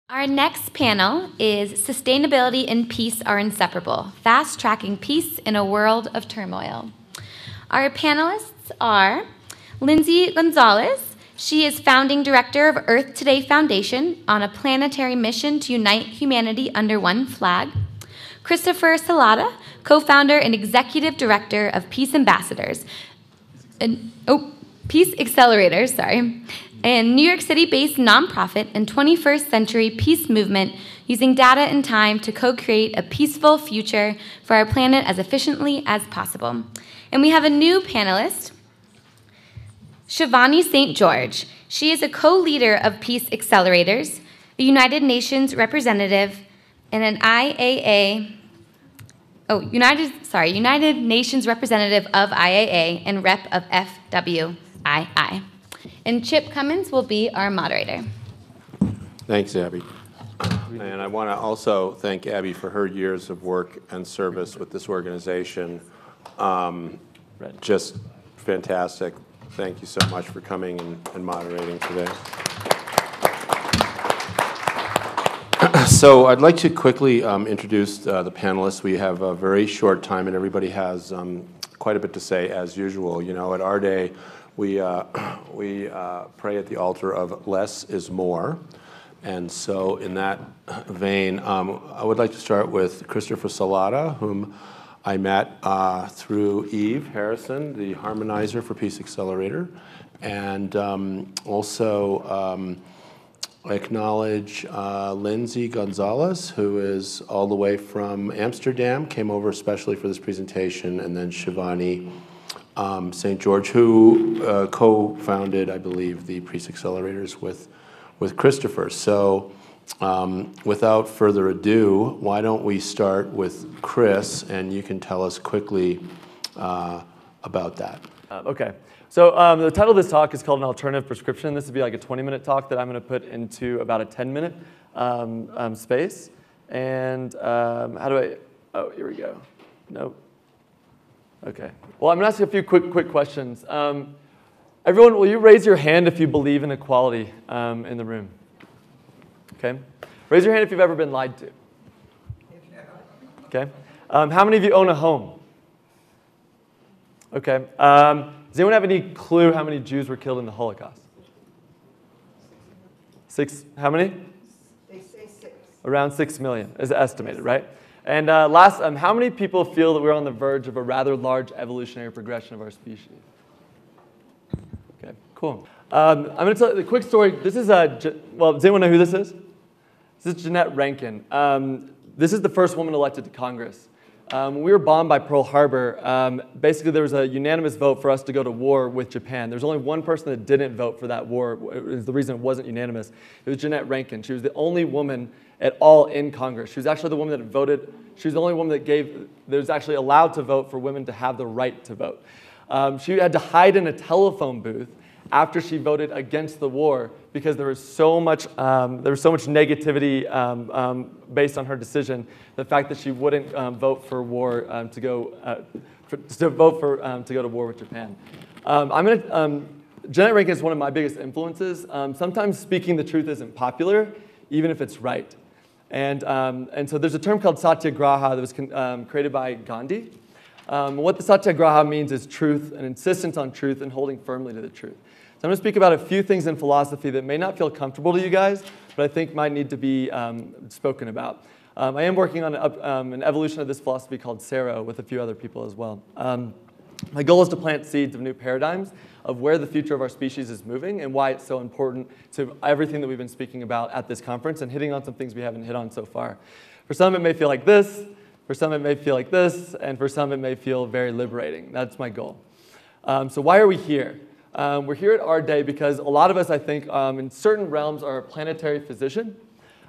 Our next panel is Sustainability and Peace Are Inseparable, Fast-Tracking Peace in a World of Turmoil. Our panelists are Lindsay Gonzalez. She is founding director of EarthToday Foundation on a planetary mission to unite humanity under one flag. Christopher Salata, co-founder and executive director of Peace Ambassadors, Peace Accelerators, a New York City-based nonprofit and 21st century peace movement using data and time to co-create a peaceful future for our planet as efficiently as possible. And we have a new panelist, Shivani St. George. She is a co-leader of Peace Accelerators, a United Nations representative, and an United Nations representative of IAA and rep of FWII. And Chip Comins will be our moderator. Thanks, Abby. And I want to also thank Abby for her years of work and service with this organization. Just fantastic. Thank you so much for coming and moderating today. So I'd like to quickly introduce the panelists. We have a very short time, and everybody has quite a bit to say, as usual. You know, at AREI-AREDAY, we pray at the altar of less is more. And so in that vein, I would like to start with Christopher Salata, whom I met through Eve Harrison, the harmonizer for Peace Accelerator, and also acknowledge Lindsay Gonzalez, who is all the way from Amsterdam, came over especially for this presentation, and then Shivani St. George, who co-founded, I believe, the Peace Accelerators with Christopher. So without further ado, why don't we start with Chris, and you can tell us quickly about that. Okay. So the title of this talk is called An Alternative Prescription. This would be like a 20-minute talk that I'm going to put into about a 10-minute space. And how do I, oh, here we go. Nope. Okay. Well, I'm going to ask you a few quick questions. Everyone, will you raise your hand if you believe in equality in the room? Okay. Raise your hand if you've ever been lied to. Okay. How many of you own a home? Okay. Does anyone have any clue how many Jews were killed in the Holocaust? 6, how many? They say 6. Around 6 million is estimated, right? And last, how many people feel that we're on the verge of a rather large evolutionary progression of our species? Okay, cool. I'm going to tell you a quick story. This is, well, does anyone know who this is? This is Jeanette Rankin. This is the first woman elected to Congress. When we were bombed by Pearl Harbor, basically there was a unanimous vote for us to go to war with Japan. There's only one person that didn't vote for that war. It was the reason it wasn't unanimous. It was Jeanette Rankin. She was the only woman at all in Congress. She was actually the woman that voted. She was the only woman that was actually allowed to vote for women to have the right to vote. She had to hide in a telephone booth after she voted against the war because there was so much negativity based on her decision. The fact that she wouldn't vote for war to go to war with Japan. Jeanette Rankin is one of my biggest influences. Sometimes speaking the truth isn't popular, even if it's right. And so there's a term called satyagraha that was created by Gandhi. What the satyagraha means is truth, an insistence on truth, and holding firmly to the truth. So I'm going to speak about a few things in philosophy that may not feel comfortable to you guys, but I think might need to be spoken about. I am working on an evolution of this philosophy called Sero with a few other people as well. My goal is to plant seeds of new paradigms of where the future of our species is moving and why it's so important to everything that we've been speaking about at this conference and hitting on some things we haven't hit on so far. For some, it may feel like this. For some, it may feel like this. And for some, it may feel very liberating. That's my goal. So why are we here? We're here at AREI-AREDAY because a lot of us, I think, in certain realms are a planetary physician.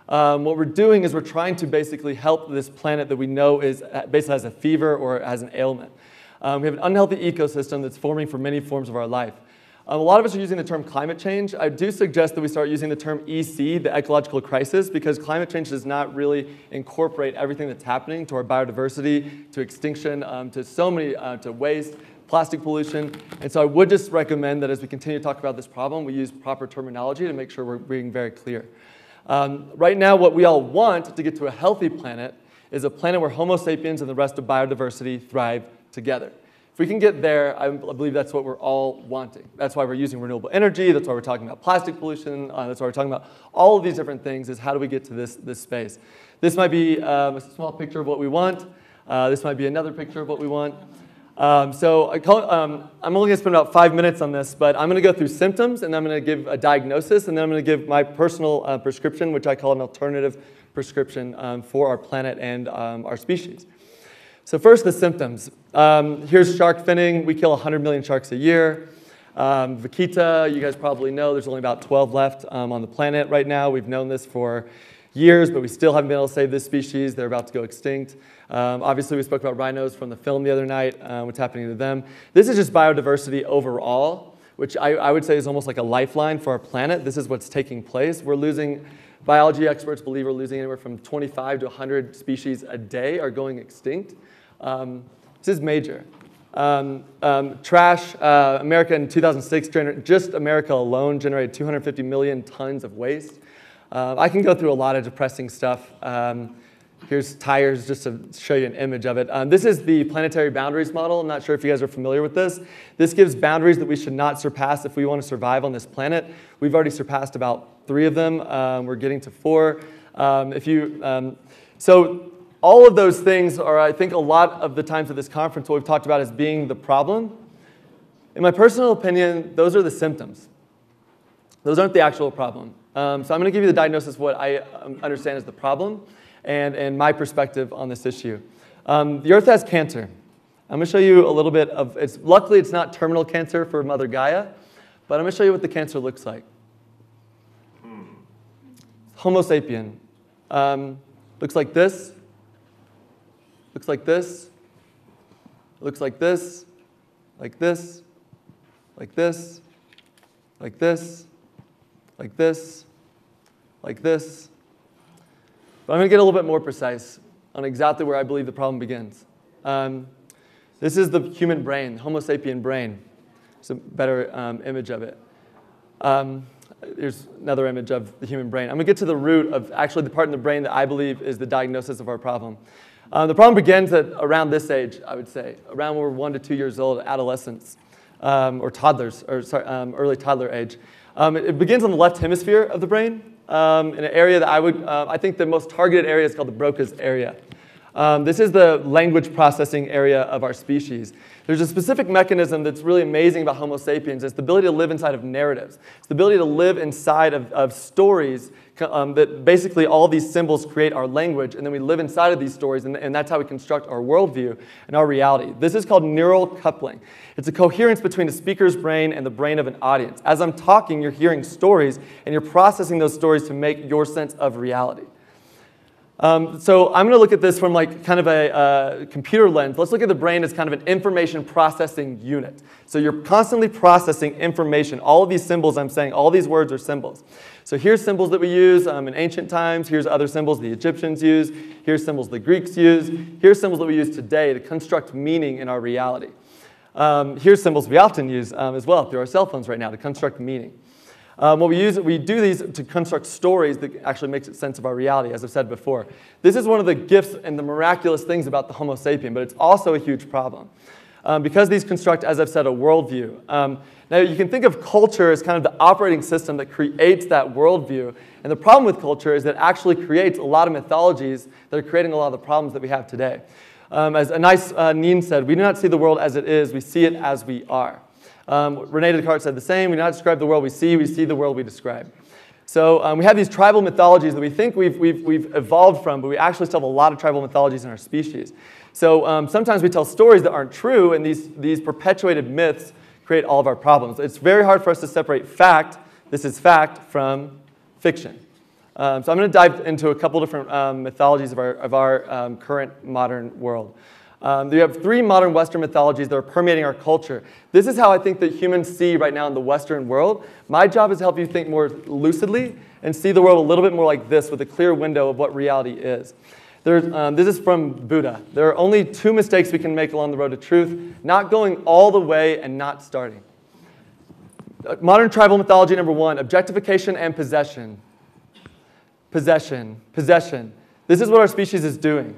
What we're doing is we're trying to basically help this planet that we know is basically has a fever or has an ailment. We have an unhealthy ecosystem that's forming for many forms of our life. A lot of us are using the term climate change. I do suggest that we start using the term EC, the ecological crisis, because climate change does not really incorporate everything that's happening to our biodiversity, to extinction, to so many, to waste, plastic pollution. And so I would just recommend that as we continue to talk about this problem, we use proper terminology to make sure we're being very clear. Right now, what we all want to get to a healthy planet is a planet where Homo sapiens and the rest of biodiversity thrive together. If we can get there, I believe that's what we're all wanting. That's why we're using renewable energy. That's why we're talking about plastic pollution. That's why we're talking about all of these different things, is how do we get to this space. This might be a small picture of what we want. This might be another picture of what we want. I'm only going to spend about 5 minutes on this, but I'm going to go through symptoms, and I'm going to give a diagnosis, and then I'm going to give my personal prescription, which I call an alternative prescription for our planet and our species. So first, the symptoms. Here's shark finning. We kill 100 million sharks a year. Vaquita, you guys probably know, there's only about 12 left on the planet right now. We've known this for years, but we still haven't been able to save this species. They're about to go extinct. Obviously, we spoke about rhinos from the film the other night, what's happening to them. This is just biodiversity overall, which I would say is almost like a lifeline for our planet. This is what's taking place. We're losing, biology experts believe we're losing anywhere from 25 to 100 species a day are going extinct. This is major. Trash, America in 2006, just America alone generated 250 million tons of waste. I can go through a lot of depressing stuff. Here's tires, just to show you an image of it. This is the planetary boundaries model. I'm not sure if you guys are familiar with this. This gives boundaries that we should not surpass if we want to survive on this planet. We've already surpassed about 3 of them. We're getting to 4. So all of those things are, I think, a lot of the times at this conference, what we've talked about as being the problem. In my personal opinion, those are the symptoms. Those aren't the actual problem. So I'm going to give you the diagnosis of what I understand as the problem and my perspective on this issue. The Earth has cancer. I'm going to show you a little bit of, luckily it's not terminal cancer for Mother Gaia, but I'm going to show you what the cancer looks like. Homo sapien. Looks like this. Looks like this. Looks like this. Like this. Like this. Like this. Like this. Like this. But I'm going to get a little bit more precise on exactly where I believe the problem begins. This is the human brain, the Homo sapien brain. It's a better image of it. Here's another image of the human brain. I'm going to get to the root of actually the part in the brain that I believe is the diagnosis of our problem. The problem begins at around this age, I would say, around when we're 1 to 2 years old, adolescents, or toddlers, or sorry, early toddler age. It begins on the left hemisphere of the brain, in an area that I think the most targeted area is called the Broca's area. This is the language processing area of our species. There's a specific mechanism that's really amazing about Homo sapiens. It's the ability to live inside of narratives. It's the ability to live inside of stories that basically all these symbols create our language, and then we live inside of these stories, and that's how we construct our worldview and our reality. This is called neural coupling. It's a coherence between the speaker's brain and the brain of an audience. As I'm talking, you're hearing stories, and you're processing those stories to make your sense of reality. So I'm going to look at this from like kind of a computer lens. Let's look at the brain as kind of an information processing unit. So you're constantly processing information. All of these symbols I'm saying, all these words are symbols. So here's symbols that we use in ancient times. Here's other symbols the Egyptians use. Here's symbols the Greeks use. Here's symbols that we use today to construct meaning in our reality. Here's symbols we often use as well through our cell phones right now to construct meaning. We do these to construct stories that actually makes sense of our reality, as I've said before. This is one of the gifts and the miraculous things about the Homo sapien, but it's also a huge problem. Because these construct, as I've said, a worldview. Now, you can think of culture as kind of the operating system that creates that worldview. And the problem with culture is that it actually creates a lot of mythologies that are creating a lot of the problems that we have today. As a nice Nin said, we do not see the world as it is, we see it as we are. Rene Descartes said the same. We do not describe the world we see the world we describe. So we have these tribal mythologies that we think we've evolved from, but we actually still have a lot of tribal mythologies in our species. So sometimes we tell stories that aren't true, and these perpetuated myths create all of our problems. It's very hard for us to separate fact, this is fact, from fiction. So I'm going to dive into a couple different mythologies of our current modern world. We have 3 modern Western mythologies that are permeating our culture. This is how I think that humans see right now in the Western world. My job is to help you think more lucidly and see the world a little bit more like this with a clear window of what reality is. This is from Buddha. There are only 2 mistakes we can make along the road to truth: not going all the way and not starting. Modern tribal mythology number 1, objectification and possession. possession, possession. This is what our species is doing.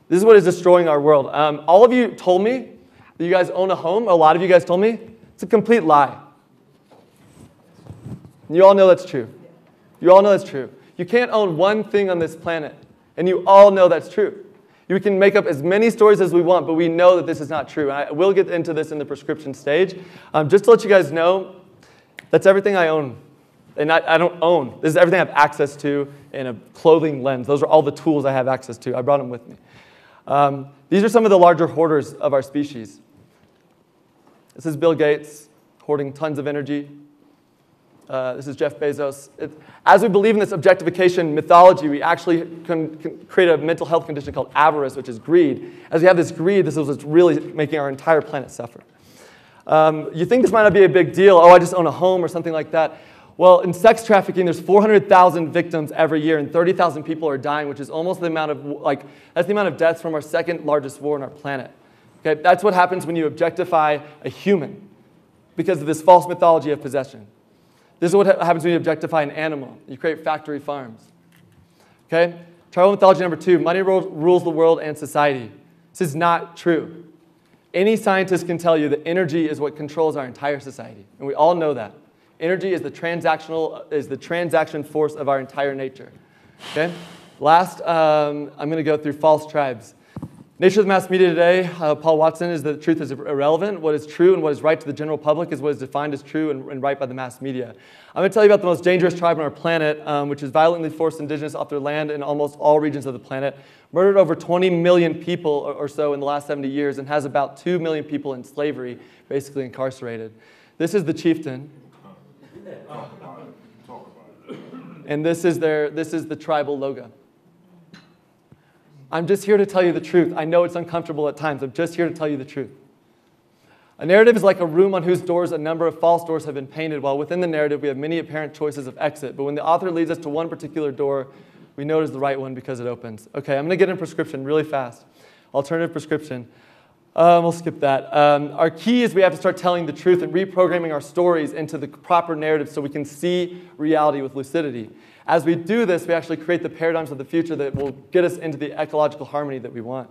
This is what is destroying our world. All of you told me that you guys own a home. A lot of you guys told me. It's a complete lie. You all know that's true. You all know that's true. You can't own one thing on this planet, and you all know that's true. You can make up as many stories as we want, but we know that this is not true. And I will get into this in the prescription stage. Just to let you guys know, that's everything I own. And I don't own. This is everything I have access to in a clothing lens. Those are all the tools I have access to. I brought them with me. These are some of the larger hoarders of our species. This is Bill Gates hoarding tons of energy. This is Jeff Bezos. As we believe in this objectification mythology, we actually can create a mental health condition called avarice, which is greed. As we have this greed, this is what's really making our entire planet suffer. You think this might not be a big deal. Oh, I just own a home or something like that. Well, in sex trafficking, there's 400,000 victims every year, and 30,000 people are dying, which is almost the amount of, that's the amount of deaths from our second largest war on our planet. Okay, that's what happens when you objectify a human because of this false mythology of possession. This is what happens when you objectify an animal. You create factory farms. Okay? Tribal mythology number 2, money rules the world and society. This is not true. Any scientist can tell you that energy is what controls our entire society, and we all know that. Energy is the transaction force of our entire nature. Okay? Last, I'm going to go through false tribes. Nature of the mass media today, Paul Watson, is that truth is irrelevant. What is true and what is right to the general public is what is defined as true and right by the mass media. I'm going to tell you about the most dangerous tribe on our planet, which has violently forced indigenous off their land in almost all regions of the planet, murdered over 20 million people or so in the last 70 years, and has about 2 million people in slavery, basically incarcerated. This is the chieftain. And this is the tribal logo. I'm just here to tell you the truth. I know it's uncomfortable at times. I'm just here to tell you the truth. A narrative is like a room on whose doors a number of false doors have been painted, while within the narrative we have many apparent choices of exit. But when the author leads us to one particular door, we know it is the right one because it opens. Okay, I'm going to get in prescription really fast. Alternative prescription. We'll skip that. Our key is we have to start telling the truth and reprogramming our stories into the proper narrative so we can see reality with lucidity. As we do this, we actually create the paradigms of the future that will get us into the ecological harmony that we want.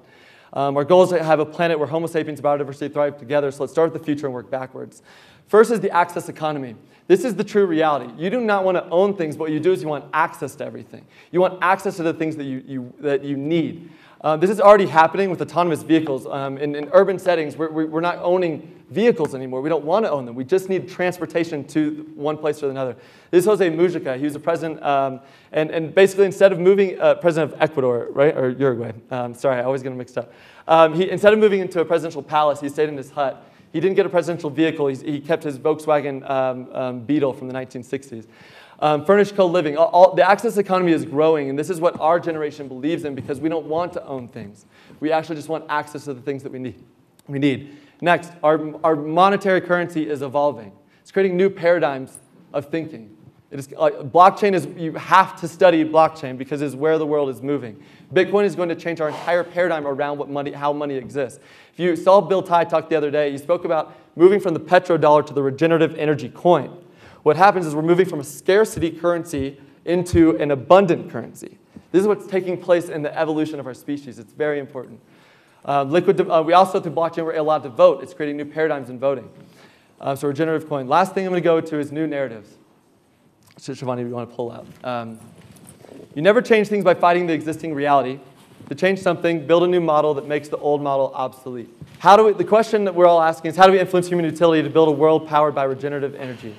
Our goal is to have a planet where Homo sapiens and biodiversity thrive together, so let's start with the future and work backwards. First is the access economy. This is the true reality. You do not want to own things, but what you do is you want access to everything. You want access to the things that you need. This is already happening with autonomous vehicles. In urban settings, we're not owning vehicles anymore. We don't want to own them. We just need transportation to one place or another. This is Jose Mujica. He was the president, and basically instead of moving, president of Ecuador, right, or Uruguay. Sorry, I always get them mixed up. Instead of moving into a presidential palace, he stayed in his hut. He didn't get a presidential vehicle. He kept his Volkswagen Beetle from the 1960s. Furnished co-living. The access economy is growing, and this is what our generation believes in because we don't want to own things. We actually just want access to the things that we need. Next, our monetary currency is evolving. It's creating new paradigms of thinking. Blockchain is, you have to study blockchain because it's where the world is moving. Bitcoin is going to change our entire paradigm around how money exists. If you saw Bill Tai talk the other day, he spoke about moving from the petrodollar to the regenerative energy coin. What happens is we're moving from a scarcity currency into an abundant currency. This is what's taking place in the evolution of our species. It's very important. We also, through blockchain, we're allowed to vote. It's creating new paradigms in voting. So regenerative coin. Last thing I'm going to go to is new narratives. So Shivani, you want to pull out. You never change things by fighting the existing reality. To change something, build a new model that makes the old model obsolete. The question that we're all asking is, how do we influence human utility to build a world powered by regenerative energy?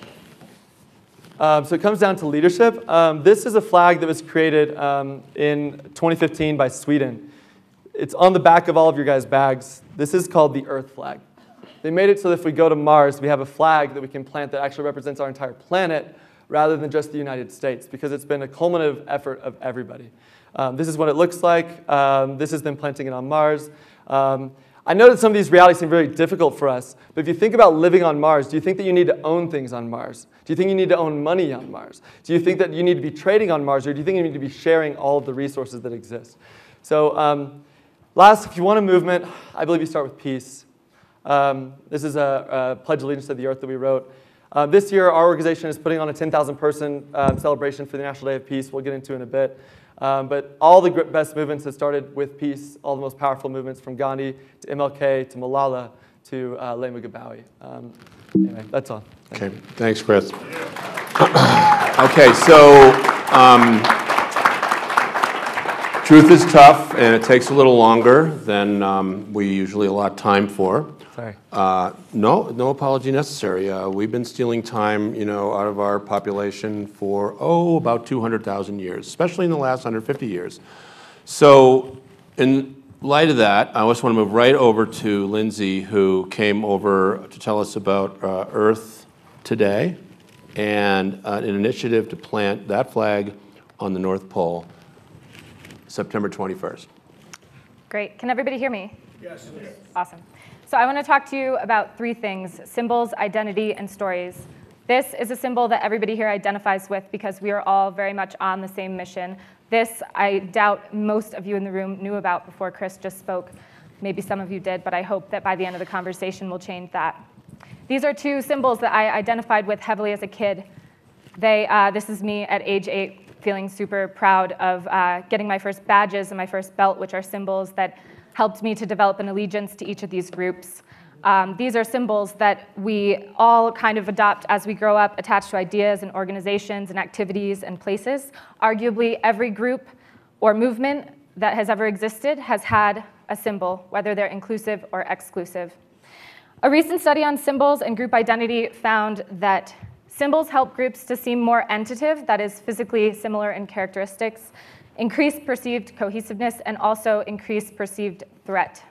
So it comes down to leadership. This is a flag that was created in 2015 by Sweden. It's on the back of all of your guys' bags. This is called the Earth flag. They made it so that if we go to Mars, we have a flag that we can plant that actually represents our entire planet rather than just the United States, because it's been a culminative effort of everybody. This is what it looks like. This is them planting it on Mars. I know that some of these realities seem very difficult for us, but if you think about living on Mars, do you think that you need to own things on Mars? Do you think you need to own money on Mars? Do you think that you need to be trading on Mars, or do you think you need to be sharing all of the resources that exist? So last, if you want a movement, I believe you start with peace. This is a Pledge of Allegiance to the Earth that we wrote. This year, our organization is putting on a 10,000-person celebration for the National Day of Peace. We'll get into in a bit. But all the best movements have started with peace, all the most powerful movements from Gandhi to MLK to Malala to Lema Gabawi. Anyway, that's all. Okay, thanks, Chris. Okay, so truth is tough, and it takes a little longer than we usually allot time for. Sorry. No apology necessary. We've been stealing time, out of our population for, about 200,000 years, especially in the last 150 years. So in light of that, I just want to move right over to Lindsay, who came over to tell us about EarthToday and an initiative to plant that flag on the North Pole, September 21st. Great. Can everybody hear me? Yes. Awesome. So I want to talk to you about three things: symbols, identity, and stories. This is a symbol that everybody here identifies with because we are all very much on the same mission. This, I doubt most of you in the room knew about before Chris just spoke. Maybe some of you did, but I hope that by the end of the conversation we'll change that. These are two symbols that I identified with heavily as a kid. This is me at age 8, feeling super proud of getting my first badges and my first belt, which are symbols that helped me to develop an allegiance to each of these groups. These are symbols that we all kind of adopt as we grow up, attached to ideas and organizations and activities and places. Arguably, every group or movement that has ever existed has had a symbol, whether they're inclusive or exclusive. A recent study on symbols and group identity found that symbols help groups to seem more entative, that is, physically similar in characteristics, increase perceived cohesiveness, and also increase perceived threat.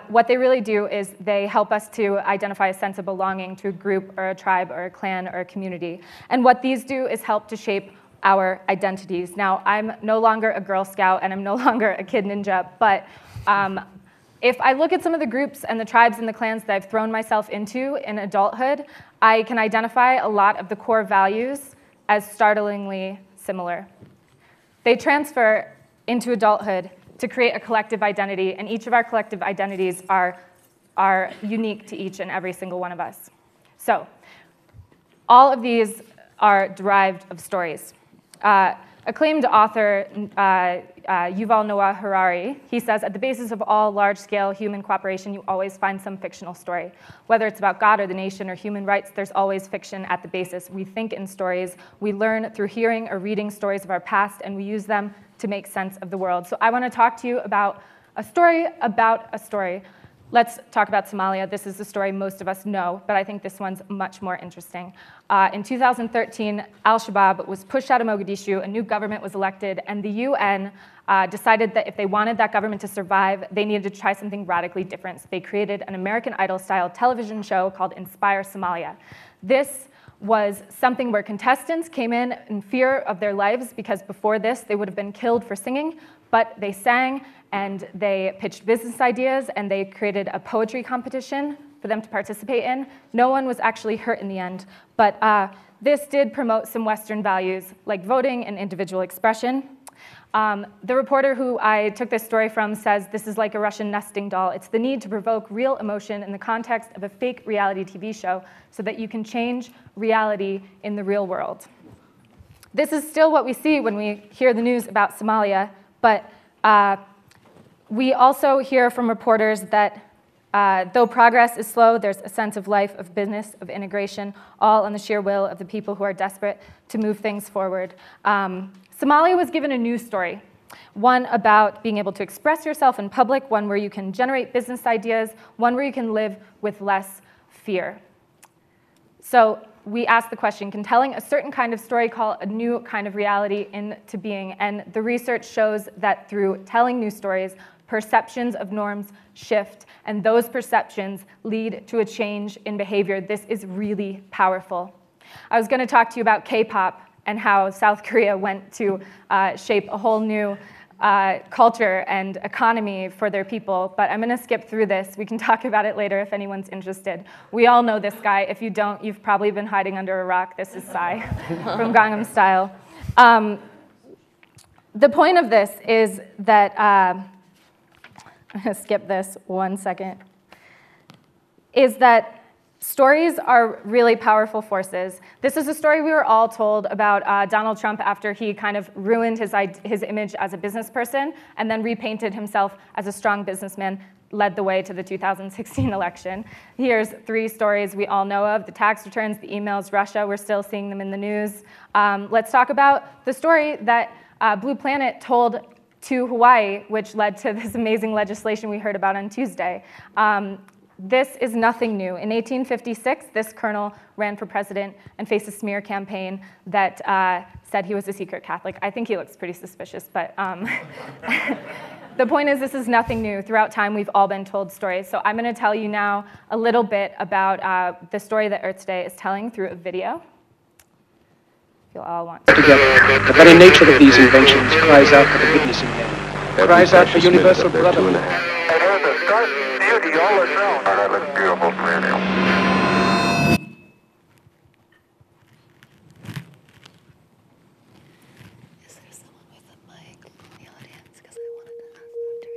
What they really do is they help us to identify a sense of belonging to a group or a tribe or a clan or a community. And what these do is help to shape our identities. Now, I'm no longer a Girl Scout and I'm no longer a Kid Ninja, but if I look at some of the groups and the tribes and the clans that I've thrown myself into in adulthood, I can identify a lot of the core values as startlingly similar. They transfer into adulthood to create a collective identity, and each of our collective identities are unique to each and every single one of us. So all of these are derived of stories. Acclaimed author Yuval Noah Harari, he says, at the basis of all large-scale human cooperation, you always find some fictional story. Whether it's about God or the nation or human rights, there's always fiction at the basis. We think in stories. We learn through hearing or reading stories of our past, and we use them to make sense of the world. So I want to talk to you about a story about a story. Let's talk about Somalia. This is a story most of us know, but I think this one's much more interesting. In 2013, Al-Shabaab was pushed out of Mogadishu, a new government was elected, and the UN decided that if they wanted that government to survive, they needed to try something radically different. So they created an American Idol-style television show called Inspire Somalia. This was something where contestants came in fear of their lives because before this, they would have been killed for singing, but they sang and they pitched business ideas and they created a poetry competition for them to participate in. No one was actually hurt in the end, but this did promote some Western values like voting and individual expression. The reporter who I took this story from says this is like a Russian nesting doll. It's the need to provoke real emotion in the context of a fake reality TV show so that you can change reality in the real world. This is still what we see when we hear the news about Somalia, but we also hear from reporters that though progress is slow, there's a sense of life, of business, of integration, all on the sheer will of the people who are desperate to move things forward. Somalia was given a new story, one about being able to express yourself in public, one where you can generate business ideas, one where you can live with less fear. So we asked the question, can telling a certain kind of story call a new kind of reality into being? And the research shows that through telling new stories, perceptions of norms shift, and those perceptions lead to a change in behavior. This is really powerful. I was going to talk to you about K-pop and how South Korea went to shape a whole new culture and economy for their people, but I'm going to skip through this. We can talk about it later if anyone's interested. We all know this guy. If you don't, you've probably been hiding under a rock. This is Psy from Gangnam Style. The point of this is that, I'm going to skip this 1 second, is that Stories are really powerful forces. This is a story we were all told about Donald Trump after he kind of ruined his image as a business person and then repainted himself as a strong businessman, led the way to the 2016 election. Here's 3 stories we all know of: the tax returns, the emails, Russia. We're still seeing them in the news. Let's talk about the story that Blue Planet told to Hawaii, which led to this amazing legislation we heard about on Tuesday. This is nothing new. In 1856, this colonel ran for president and faced a smear campaign that said he was a secret Catholic. I think he looks pretty suspicious, but the point is, this is nothing new. Throughout time, we've all been told stories. So I'm going to tell you now a little bit about the story that EarthToday is telling through a video. If you'll all want to. Together, the very nature of these inventions cries out for the witness in them, cries out for universal brotherhood. Beauty all around. That looks beautiful for you. Is there someone with a mic in the audience? Because I wanted to ask Dr.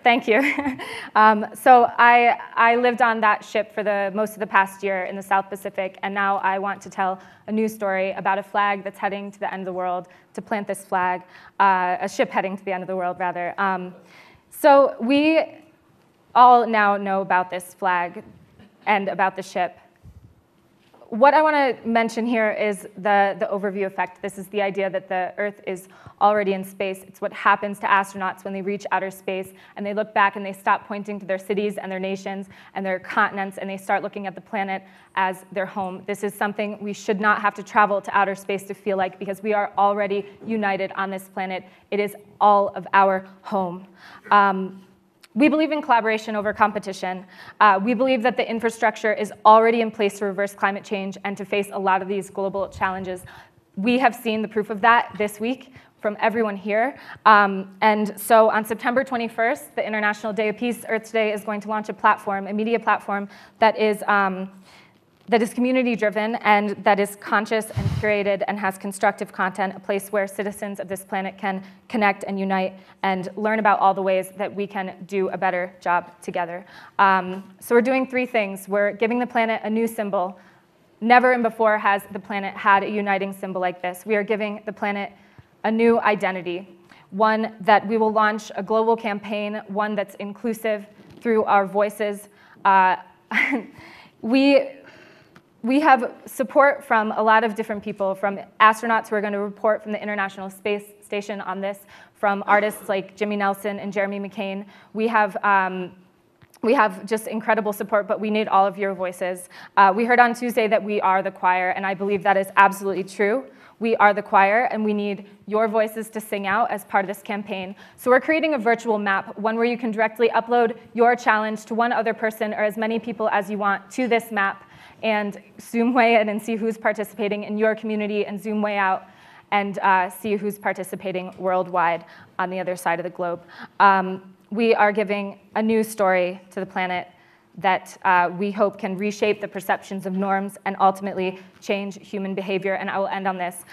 Thank you. So I lived on that ship for most of the past year in the South Pacific, and now I want to tell a new story about a flag that's heading to the end of the world, to plant this flag, a ship heading to the end of the world, rather. So we all now know about this flag and about the ship. What I want to mention here is the overview effect. This is the idea that the Earth is already in space. It's what happens to astronauts when they reach outer space and they look back and they stop pointing to their cities and their nations and their continents and they start looking at the planet as their home. This is something we should not have to travel to outer space to feel like, because we are already united on this planet. It is all of our home. We believe in collaboration over competition. We believe that the infrastructure is already in place to reverse climate change and to face a lot of these global challenges. We have seen the proof of that this week from everyone here. And so on September 21st, the International Day of Peace, EarthToday is going to launch a platform, a media platform that is community-driven and that is conscious and curated and has constructive content, a place where citizens of this planet can connect and unite and learn about all the ways that we can do a better job together. So we're doing three things. We're giving the planet a new symbol. Never before has the planet had a uniting symbol like this. We are giving the planet a new identity, one that we will launch a global campaign, one that's inclusive through our voices. We have support from a lot of different people, from astronauts who are going to report from the International Space Station on this, from artists like Jimmy Nelson and Jeremy McCain. We have just incredible support, but we need all of your voices. We heard on Tuesday that we are the choir, and I believe that is absolutely true. We are the choir, and we need your voices to sing out as part of this campaign. So we're creating a virtual map, one where you can directly upload your challenge to one other person or as many people as you want to this map, and zoom way in and see who's participating in your community, and zoom way out and see who's participating worldwide on the other side of the globe. we are giving a new story to the planet that we hope can reshape the perceptions of norms and ultimately change human behavior. And I will end on this.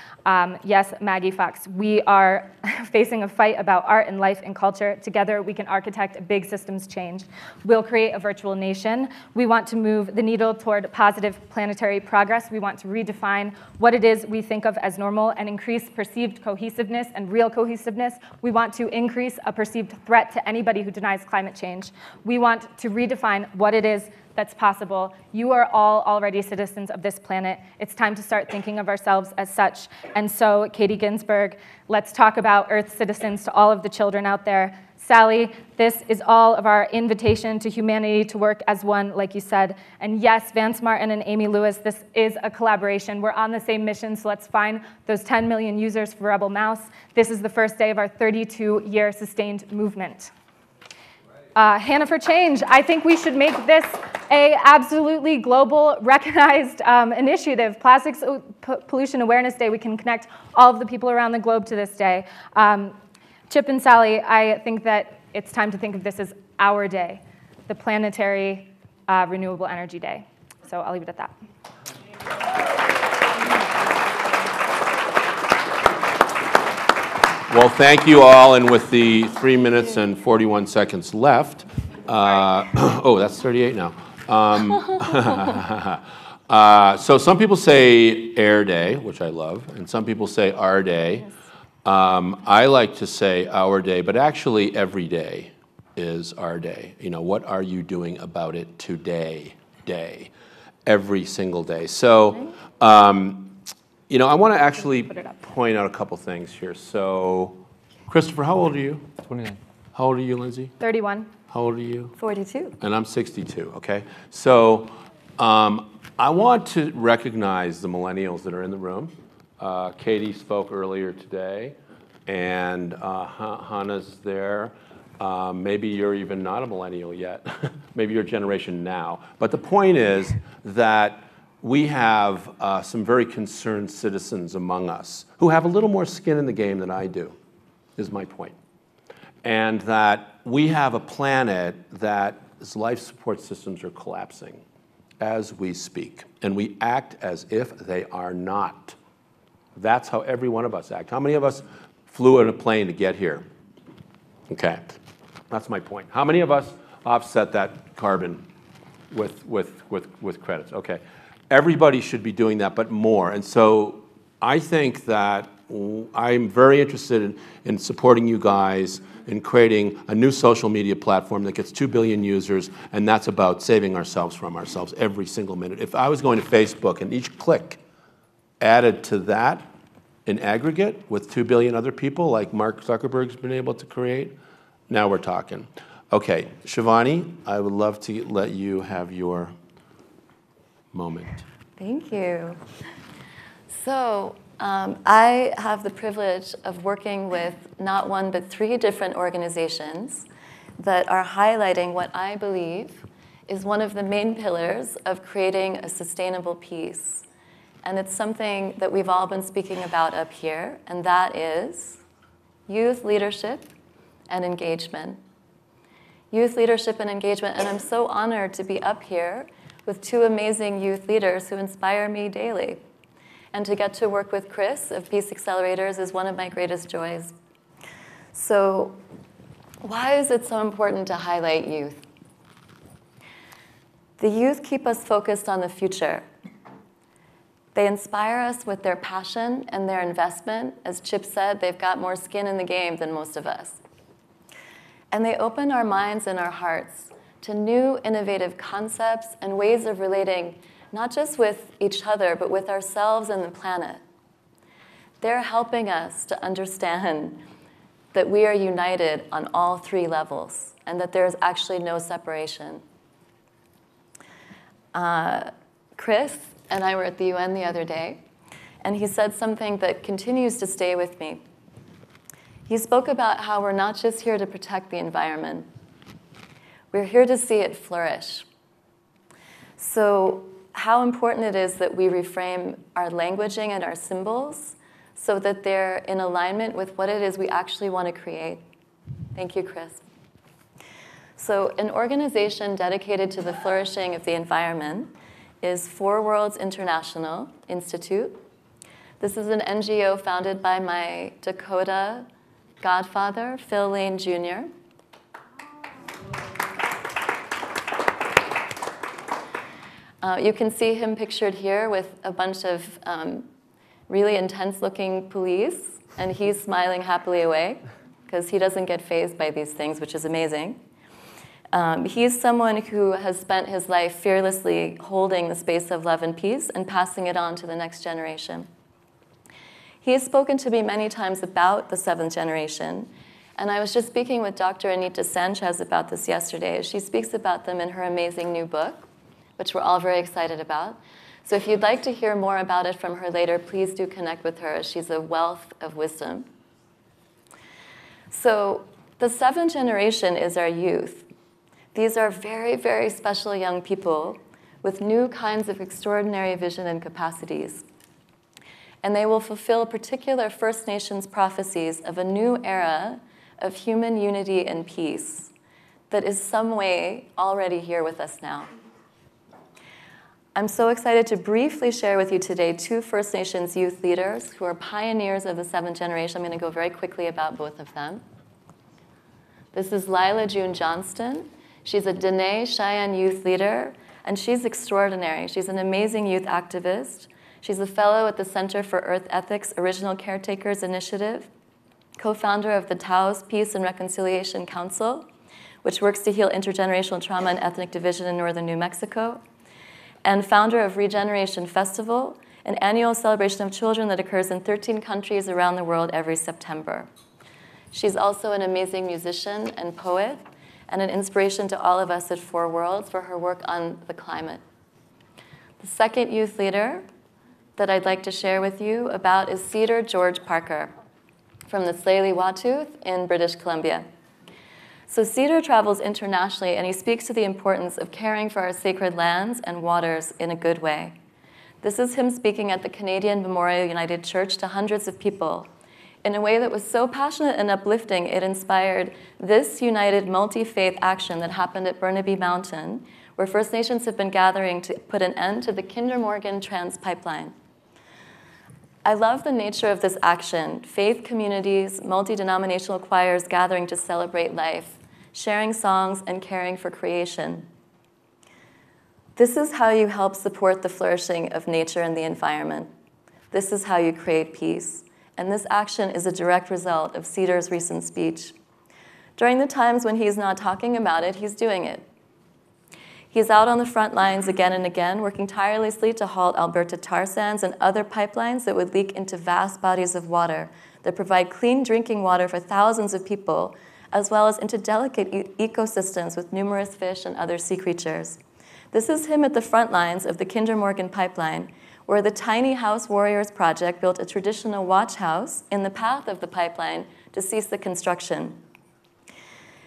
Yes, Maggie Fox, we are facing a fight about art and life and culture. Together, we can architect a big systems change. We'll create a virtual nation. We want to move the needle toward positive planetary progress. We want to redefine what it is we think of as normal and increase perceived cohesiveness and real cohesiveness. We want to increase a perceived threat to anybody who denies climate change. We want to redefine what it is that's possible. You are all already citizens of this planet. It's time to start thinking of ourselves as such. And so, Katie Ginsburg, let's talk about Earth citizens to all of the children out there. Sally, this is all of our invitation to humanity to work as one, like you said. And yes, Vance Martin and Amy Lewis, this is a collaboration. We're on the same mission, so let's find those 10 million users for Rebel Mouse. This is the first day of our 32-year sustained movement. Hannah for Change, I think we should make this a absolutely global, recognized initiative. Plastics Pollution Awareness Day, we can connect all of the people around the globe to this day. Chip and Sally, I think that it's time to think of this as our day, the Planetary Renewable Energy Day. So I'll leave it at that. Well, thank you all, and with the 3 minutes and 41 seconds left, oh, that's 38 now. So some people say Air Day, which I love, and some people say our day. Yes. I like to say our day, but actually every day is our day. You know, what are you doing about it today, every single day? So, you know, I want to actually point out a couple things here. So, Christopher, how old are you? 29. How old are you, Lindsay? 31. How old are you? 42. And I'm 62, okay? So, I want to recognize the millennials that are in the room. Katie spoke earlier today, and Hannah's there. Maybe you're even not a millennial yet. Maybe you're a generation now. But the point is that we have some very concerned citizens among us who have a little more skin in the game than I do, is my point. And that we have a planet that life support systems are collapsing as we speak. And we act as if they are not. That's how every one of us act. How many of us flew in a plane to get here? Okay, that's my point. How many of us offset that carbon with credits? Okay. Everybody should be doing that, but more. And so I think that I'm very interested in supporting you guys in creating a new social media platform that gets 2 billion users, and that's about saving ourselves from ourselves every single minute. If I was going to Facebook and each click added to that in aggregate with 2 billion other people like Mark Zuckerberg's been able to create, now we're talking. Okay, Shivani, I would love to let you have your moment. Thank you. So I have the privilege of working with not one but 3 different organizations that are highlighting what I believe is one of the main pillars of creating a sustainable peace. And it's something that we've all been speaking about up here, and that is youth leadership and engagement. Youth leadership and engagement, and I'm so honored to be up here with 2 amazing youth leaders who inspire me daily. And to get to work with Chris of Peace Accelerators is one of my greatest joys. So why is it so important to highlight youth? The youth keep us focused on the future. They inspire us with their passion and their investment. As Chip said, they've got more skin in the game than most of us. And they open our minds and our hearts to new innovative concepts and ways of relating, not just with each other, but with ourselves and the planet. They're helping us to understand that we are united on all 3 levels and that there's actually no separation. Chris and I were at the UN the other day, and he said something that continues to stay with me. He spoke about how we're not just here to protect the environment. We're here to see it flourish. So how important it is that we reframe our languaging and our symbols so that they're in alignment with what it is we actually want to create. Thank you, Chris. So an organization dedicated to the flourishing of the environment is Four Worlds International Institute. This is an NGO founded by my Dakota godfather, Phil Lane Jr. You can see him pictured here with a bunch of really intense-looking police, and he's smiling happily away because he doesn't get fazed by these things, which is amazing. He's someone who has spent his life fearlessly holding the space of love and peace and passing it on to the next generation. He has spoken to me many times about the seventh generation, and I was just speaking with Dr. Anita Sanchez about this yesterday. She speaks about them in her amazing new book, which we're all very excited about. So if you'd like to hear more about it from her later, please do connect with her. She's a wealth of wisdom. So the seventh generation is our youth. These are very, very special young people with new kinds of extraordinary vision and capacities. And they will fulfill particular First Nations prophecies of a new era of human unity and peace that is some way already here with us now. I'm so excited to briefly share with you today two First Nations youth leaders who are pioneers of the seventh generation. I'm going to go very quickly about both of them. This is Lila June Johnston. She's a Dene Cheyenne youth leader, and she's extraordinary. She's an amazing youth activist. She's a fellow at the Center for Earth Ethics Original Caretakers Initiative, co-founder of the Taos Peace and Reconciliation Council, which works to heal intergenerational trauma and ethnic division in northern New Mexico, and founder of Regeneration Festival, an annual celebration of children that occurs in 13 countries around the world every September. She's also an amazing musician and poet, and an inspiration to all of us at Four Worlds for her work on the climate. The second youth leader that I'd like to share with you about is Cedar George Parker from the Tsleil-Waututh in British Columbia. So Cedar travels internationally, and he speaks to the importance of caring for our sacred lands and waters in a good way. This is him speaking at the Canadian Memorial United Church to hundreds of people in a way that was so passionate and uplifting, it inspired this united multi-faith action that happened at Burnaby Mountain, where First Nations have been gathering to put an end to the Kinder Morgan Trans Pipeline. I love the nature of this action: faith communities, multi-denominational choirs gathering to celebrate life, sharing songs, and caring for creation. This is how you help support the flourishing of nature and the environment. This is how you create peace. And this action is a direct result of Cedar's recent speech. During the times when he's not talking about it, he's doing it. He's out on the front lines again and again, working tirelessly to halt Alberta tar sands and other pipelines that would leak into vast bodies of water that provide clean drinking water for thousands of people, as well as into delicate ecosystems with numerous fish and other sea creatures. This is him at the front lines of the Kinder Morgan pipeline, where the Tiny House Warriors Project built a traditional watch house in the path of the pipeline to cease the construction.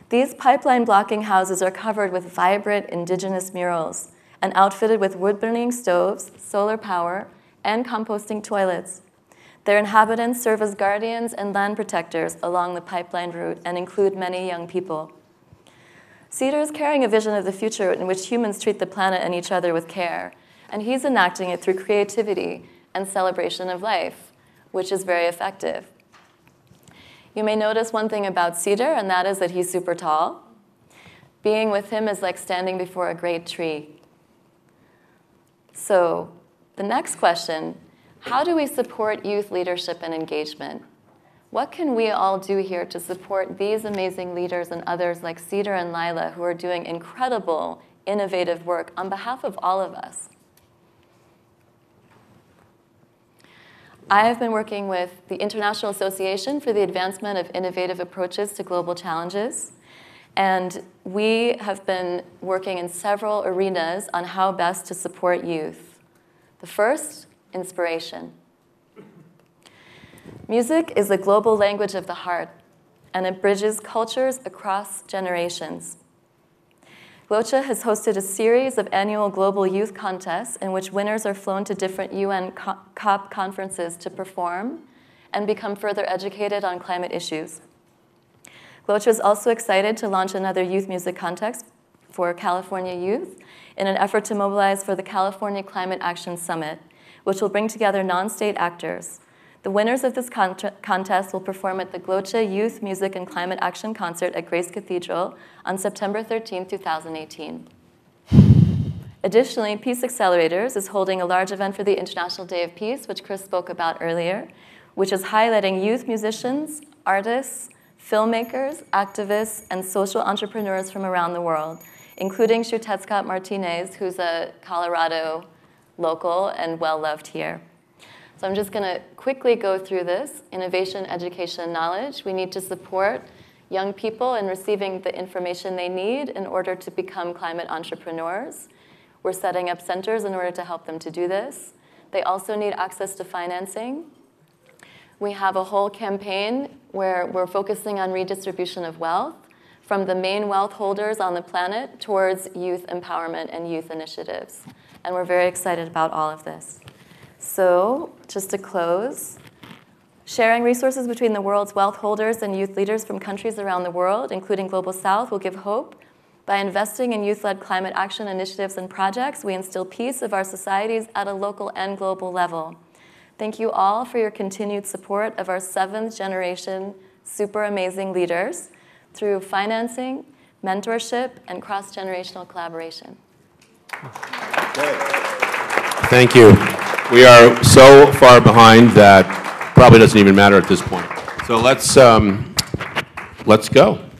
These pipeline blocking houses are covered with vibrant indigenous murals and outfitted with wood-burning stoves, solar power, and composting toilets. Their inhabitants serve as guardians and land protectors along the pipeline route and include many young people. Cedar is carrying a vision of the future in which humans treat the planet and each other with care, and he's enacting it through creativity and celebration of life, which is very effective. You may notice one thing about Cedar, and that is that he's super tall. Being with him is like standing before a great tree. So the next question, how do we support youth leadership and engagement? What can we all do here to support these amazing leaders and others like Cedar and Lila, who are doing incredible, innovative work on behalf of all of us? I have been working with the International Association for the Advancement of Innovative Approaches to Global Challenges, and we have been working in several arenas on how best to support youth. The first, inspiration. Music is a global language of the heart, and it bridges cultures across generations. WOCHA has hosted a series of annual global youth contests in which winners are flown to different UN COP conferences to perform and become further educated on climate issues. GLOCHA is also excited to launch another youth music contest for California youth in an effort to mobilize for the California Climate Action Summit, which will bring together non-state actors. The winners of this contest will perform at the GLOCHA Youth Music and Climate Action Concert at Grace Cathedral on September 13, 2018. Additionally, Peace Accelerators is holding a large event for the International Day of Peace, which Chris spoke about earlier, which is highlighting youth musicians, artists, filmmakers, activists, and social entrepreneurs from around the world, including Shutetscott Martinez, who's a Colorado local and well-loved here. So I'm just going to quickly go through this. Innovation, education, knowledge. We need to support young people in receiving the information they need in order to become climate entrepreneurs. We're setting up centers in order to help them to do this. They also need access to financing. We have a whole campaign where we're focusing on redistribution of wealth from the main wealth holders on the planet towards youth empowerment and youth initiatives. And we're very excited about all of this. So just to close, sharing resources between the world's wealth holders and youth leaders from countries around the world, including Global South, will give hope. By investing in youth-led climate action initiatives and projects, we instill peace of our societies at a local and global level. Thank you all for your continued support of our 7th generation super amazing leaders through financing, mentorship, and cross-generational collaboration. Thank you. We are so far behind that probably doesn't even matter at this point. So let's go.